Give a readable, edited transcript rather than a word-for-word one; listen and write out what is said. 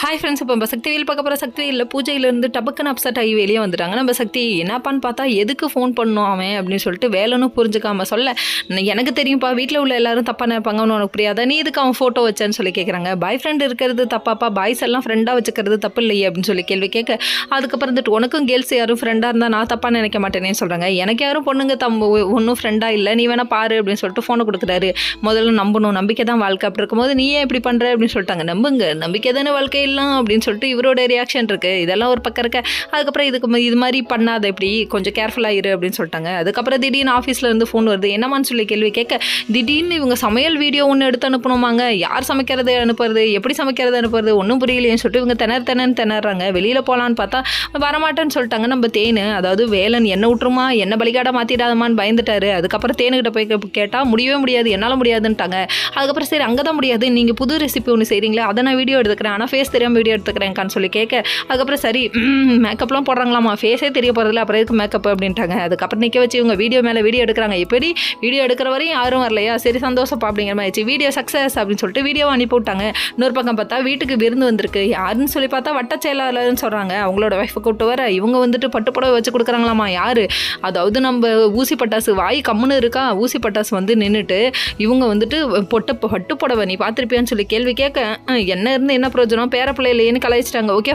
Hi friends, இப்போ நம்ம சக்திவேல் பார்க்க போகிற சக்திவேலில் பூஜையிலேருந்து டபக்குன்னு அப்செட் ஆகி வெளியே வந்துட்டாங்க. நம்ம சக்தி என்னப்பான்னு பார்த்தா எதுக்கு ஃபோன் பண்ணோம் அவன் அப்படின்னு சொல்லிட்டு வேலைன்னு புரிஞ்சுக்காம சொல்ல, எனக்கு தெரியும்ப்பா வீட்டில் உள்ள எல்லாரும் தப்பாக நினைப்பாங்கன்னு உனக்கு புரியாதா, நீ இதுக்கு அவன் ஃபோட்டோ வச்சேன்னு சொல்லி கேட்குறாங்க. பாய் ஃப்ரெண்ட் இருக்கிறது தப்பாப்பா, பாய்ஸ் எல்லாம் ஃப்ரெண்டாக வச்சுக்கிறது தப்பு இல்லையே அப்படின்னு சொல்லி கேள்வி கேட்க, அதுக்கப்புறம் வந்துட்டு உனக்கும் கேர்ள்ஸ் யாரும் ஃப்ரெண்டாக இருந்தால் நான் தப்பாக நினைக்க மாட்டேனேன்னு சொல்கிறாங்க. எனக்கு யாரும் பொண்ணுங்க ஒன்றும் ஃப்ரெண்டாக இல்லை, நீ வேணா பாரு அப்படின்னு சொல்லிட்டு ஃபோனை கொடுக்குறாரு. முதல்ல நம்பணும், நம்பிக்கை தான் வாழ்க்கை, அப்படி இருக்கும்போது நீ ஏன் இப்படி பண்ணுற அப்படின்னு சொல்லிட்டாங்க. நம்புங்க, நம்பிக்கை தானே வாழ்க்கை எல்லாம் அப்படின்னு சொல்லிட்டு இவரோட ரியாக்ஷன் இருக்குது. இதெல்லாம் ஒரு பக்கம் இருக்க. அதுக்கப்புறம் இது மாதிரி பண்ணாத, இப்படி கொஞ்சம் கேர்ஃபுல்லாக இரு அப்படின்னு சொல்லிட்டாங்க. அதுக்கப்புறம் திடீர்னு ஆஃபீஸில் இருந்து ஃபோன் வருது. என்னமான்னு சொல்லி கேள்வி கேட்க, திடீர்னு இவங்க சமையல் வீடியோ ஒன்று எடுத்து அனுப்பணுமாங்க. யார் சமைக்கிறது அனுப்புறது, எப்படி சமைக்கிறது அனுப்புறது ஒன்றும் புரியலையேன்னு சொல்லிட்டு இவங்க திணறாங்க. வெளியில் போகலான்னு பார்த்தா வரமாட்டேன்னு சொல்லிட்டாங்க. நம்ம தேனு, அதாவது வேலன் என்ன விட்டுருமா, என்ன பலிகாட மாற்றிடாதமான்னு பயந்துட்டாரு. அதுக்கப்புறம் தேனுக்கிட்ட போய் கேட்டால் முடியவே முடியாது, என்னால் முடியாதுன்ட்டாங்க. அதுக்கப்புறம் சரி அங்கே தான் முடியாது, நீங்கள் புது ரெசிபி ஒன்று செய்கிறீங்களா, அதை நான் வீடியோ எடுத்துக்கிறேன், ஆனால் ஃபேஸ் தெரியாமல் வீடியோ எடுத்துக்கிறேன்கான்னு சொல்லி கேட்க, அதுக்கப்புறம் சரி மேக்கப்லாம் போடுறாங்களாமா, ஃபேஸே தெரிய போகிறதில்ல, அப்புறம் எதுக்கு மேக்கப் அப்படின்ட்டாங்க. அதுக்கப்புறம் நிற்க வச்சு இவங்க வீடியோ மேலே வீடியோ எடுக்கிறாங்க. எப்படி வீடியோ எடுக்கிற வரையும் யாரும் வரலையா, சரி சந்தோஷப்பா அப்படிங்கிற மாதிரி ஆச்சு. வீடியோ சக்ஸஸ் அப்படின்னு சொல்லிட்டு வீடியோ அனுப்பி விட்டாங்க. இன்னொரு பக்கம் பார்த்தா வீட்டுக்கு விருந்து வந்திருக்கு. யாருன்னு சொல்லி பார்த்தா வட்ட செயலாளர்னு சொல்கிறாங்க. அவங்களோட ஒய்ஃபை கூப்பிட்டு வர இவங்க வந்துட்டு பட்டுப்புடவை வச்சு கொடுக்குறாங்களாமா. யார், அதாவது நம்ம ஊசி பட்டாசு வாய் கம்முன்னு இருக்கா, ஊசி பட்டாசு வந்து நின்றுட்டு இவங்க வந்துட்டு பட்டுப்புடவை நீ பார்த்துருப்பியான்னு சொல்லி கேள்வி கேட்க, என்ன இருந்து என்ன பிரயோஜனம், பேர பிள்ளை இல்லையேன்னு கலாய்ச்சிட்டாங்க. ஓகே